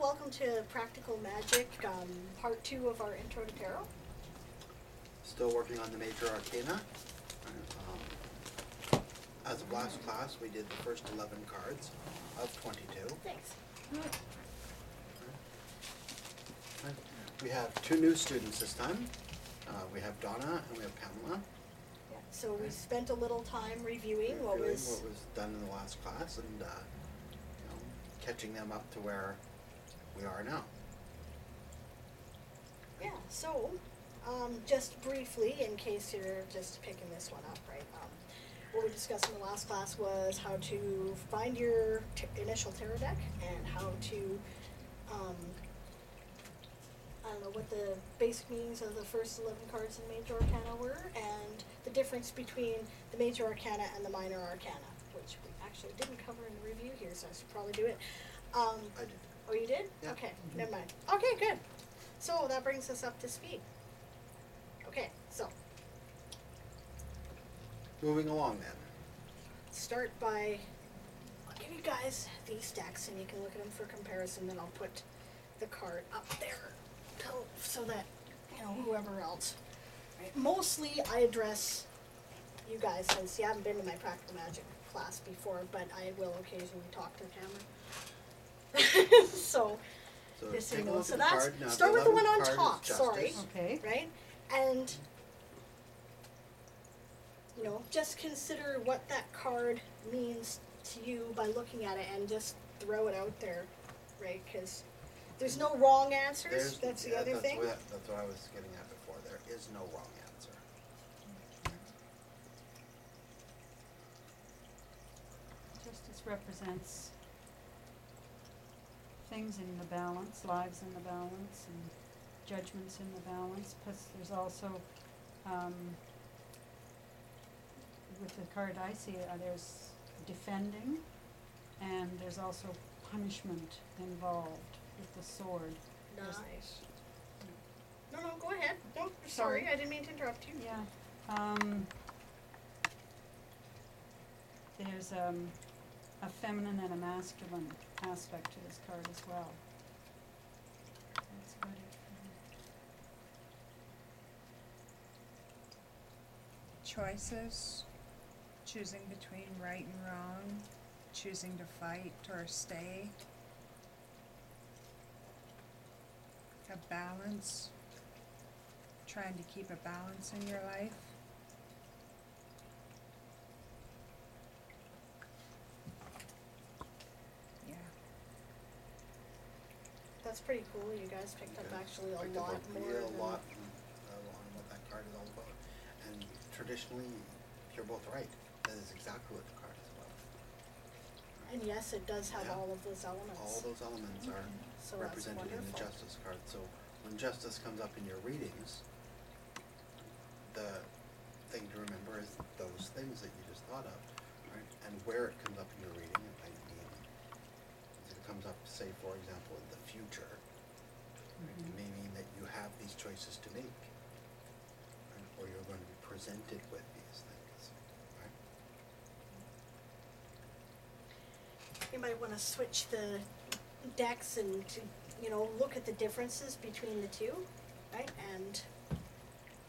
welcome to Practical Magic, part 2 of our Intro to Tarot. Still working on the major arcana. As of last class, we did the first 11 cards of 22. Thanks. We have 2 new students this time. We have Donna and we have Pamela. Yeah, so we spent a little time reviewing what was done in the last class and catching them up to where we are now. Yeah, so just briefly, in case you're just picking this one up, right? What we discussed in the last class was how to find your initial tarot deck and how to, I don't know what the basic meanings of the first 11 cards in Major Arcana were, and the difference between the Major Arcana and the Minor Arcana, which we actually didn't cover in the review here, so I should probably do it. I did. Oh, you did? Yeah. Okay, never mind. Okay, good. So that brings us up to speed. Okay, so Moving along then. start by, I'll give you guys these decks and you can look at them for comparison, then I'll put the card up there so that, whoever else. Right. Mostly I address you guys since you haven't been to my Practical Magic class before, but I will occasionally talk to the camera. So just so you take a know. look So at the that's, card. Now, start with the one on 11th card top, is sorry. Justice. Okay. Right? And, just consider what that card means to you by looking at it and just throw it out there, right? Because there's no wrong answers, that's the other thing. That's what I was getting at before. There is no wrong answer. Justice represents things in the balance, lives in the balance, and judgments in the balance. Plus there's also, with the card I see, there's defending, and there's also punishment involved with the sword. Nice. No, go ahead. No, sorry, I didn't mean to interrupt you. Yeah. There's a feminine and a masculine aspect to this card as well. That's about it for me. Choices, choosing between right and wrong, choosing to fight or stay. A balance, trying to keep a balance in your life. Yeah. That's pretty cool. You guys picked up actually a Picked up lot more real than... lot on what that card is all about. And traditionally, you're both right. That is exactly what the card is about. And yes, it does have all of those elements. All those elements are So that's represented in the wonderful. Justice card. So when Justice comes up in your readings, the thing to remember is those things that you just thought of, right? And where it comes up in your reading, it might mean, if it comes up, say, for example, in the future, right? It may mean that you have these choices to make, right? Or you're going to be presented with these things, right? You might want to switch the decks and to, look at the differences between the two, right? And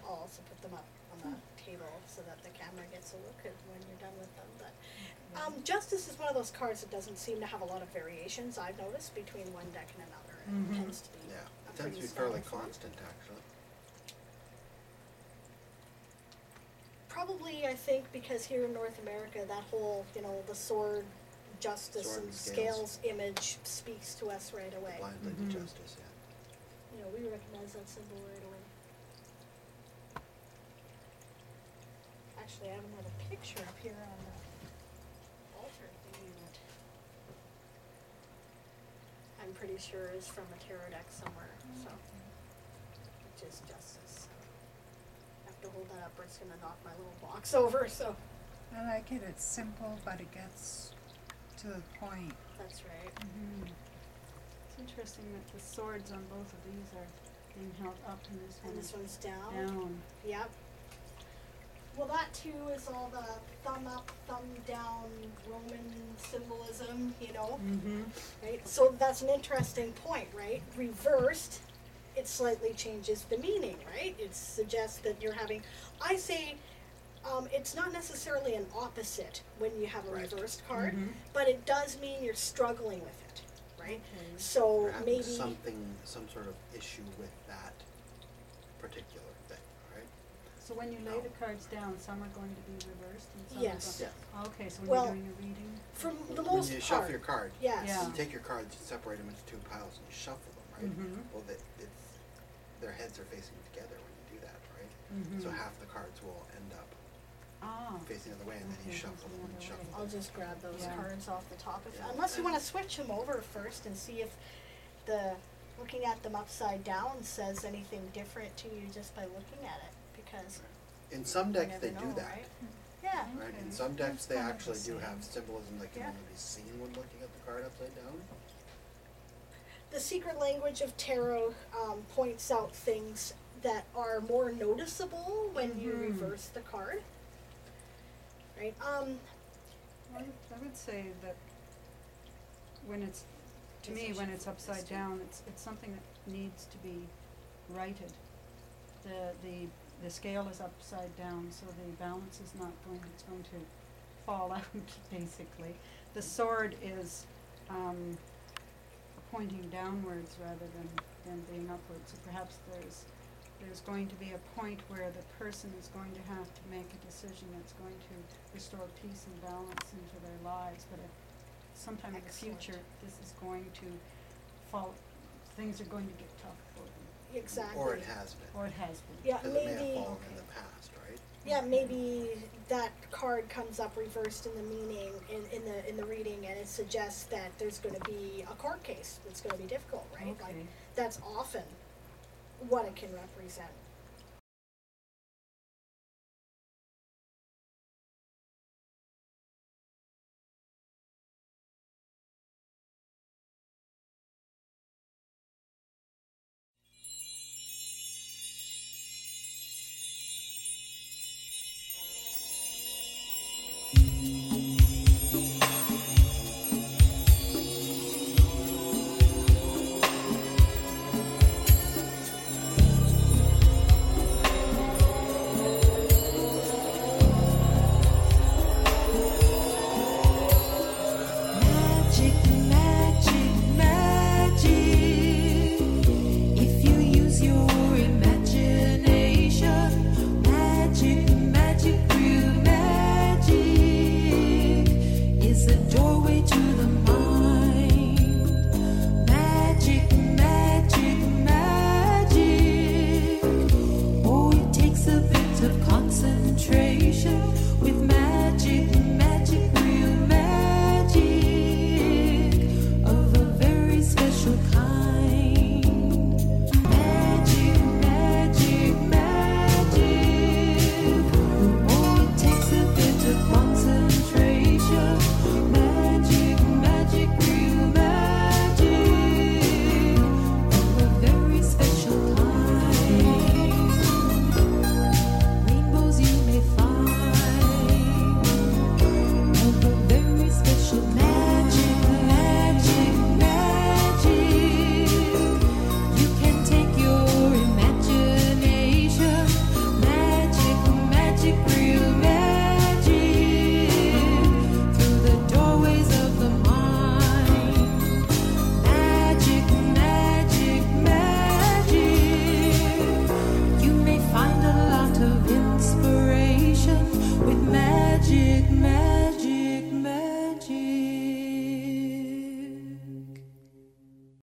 I'll also put them up on the table so that the camera gets a look at when you're done with them. But Justice is one of those cards that doesn't seem to have a lot of variations, I've noticed, between one deck and another. It tends to be Yeah, a it tends to pretty be fairly standard form. constant, actually. Probably, I think, because here in North America, that whole, the sword, justice, Sword and and scales image speaks to us right away. Blind Lady Justice, yeah. We recognize that symbol right away. Actually, I have another picture up here on the altar thing that I'm pretty sure is from a tarot deck somewhere, so, which is Justice. I have to hold that up or it's gonna knock my little box over, so. I like it, it's simple, but it gets to the point. That's right. It's interesting that the swords on both of these are being held up and this one And is this one's down. down. Yep. Well, that too is all the thumb up, thumb down Roman symbolism, you know? Mm-hmm. Right? So that's an interesting point, right? Reversed, it slightly changes the meaning, right? It suggests that you're having, I say, it's not necessarily an opposite when you have a Right. reversed card, Mhm. but it does mean you're struggling with it, right? Okay. So You're having maybe, some sort of issue with that particular thing, right? So when you lay the cards down, some are going to be reversed and some Yes. are going. Okay, so when Well, you're doing a reading. for the When most you part, shuffle your card, yes. Yeah. you take your cards, you separate them into two piles, and you shuffle them, right? Mhm. Well, their heads are facing together when you do that, right? Mhm. So half the cards will end up Ah. facing the other way, and then you Okay, shuffle facing them the and other shuffle way. them. I'll just grab those Yeah. cards off the top of, Yeah. unless you wanna switch them over first and see if looking at them upside down says anything different to you just by looking at it, because In some you decks, never they know, do that. right? Yeah, Right, in Okay. some decks, they Kind of the actually do have same. symbolism that can Yeah. only be seen when looking at the card upside down. the secret language of tarot, points out things that are more noticeable when you Mhm. reverse the card. Right, I would say that when it's, to me, when it's upside down, it's something that needs to be righted. The scale is upside down, so the balance is not going, it's going to fall out, basically. The sword is, pointing downwards rather than being upwards, so perhaps there's going to be a point where the person is going to have to make a decision that's going to restore peace and balance into their lives, but if sometime in the Excellent. future, this is going to fall, things are going to get tough for them, exactly. Or it has been. or it has been. Yeah, Because it may have maybe, fallen in the past, right? yeah, maybe that card comes up reversed in the meaning, in the reading, and it suggests that there's gonna be a court case that's gonna be difficult, right? Like, Okay. that's often what it can represent.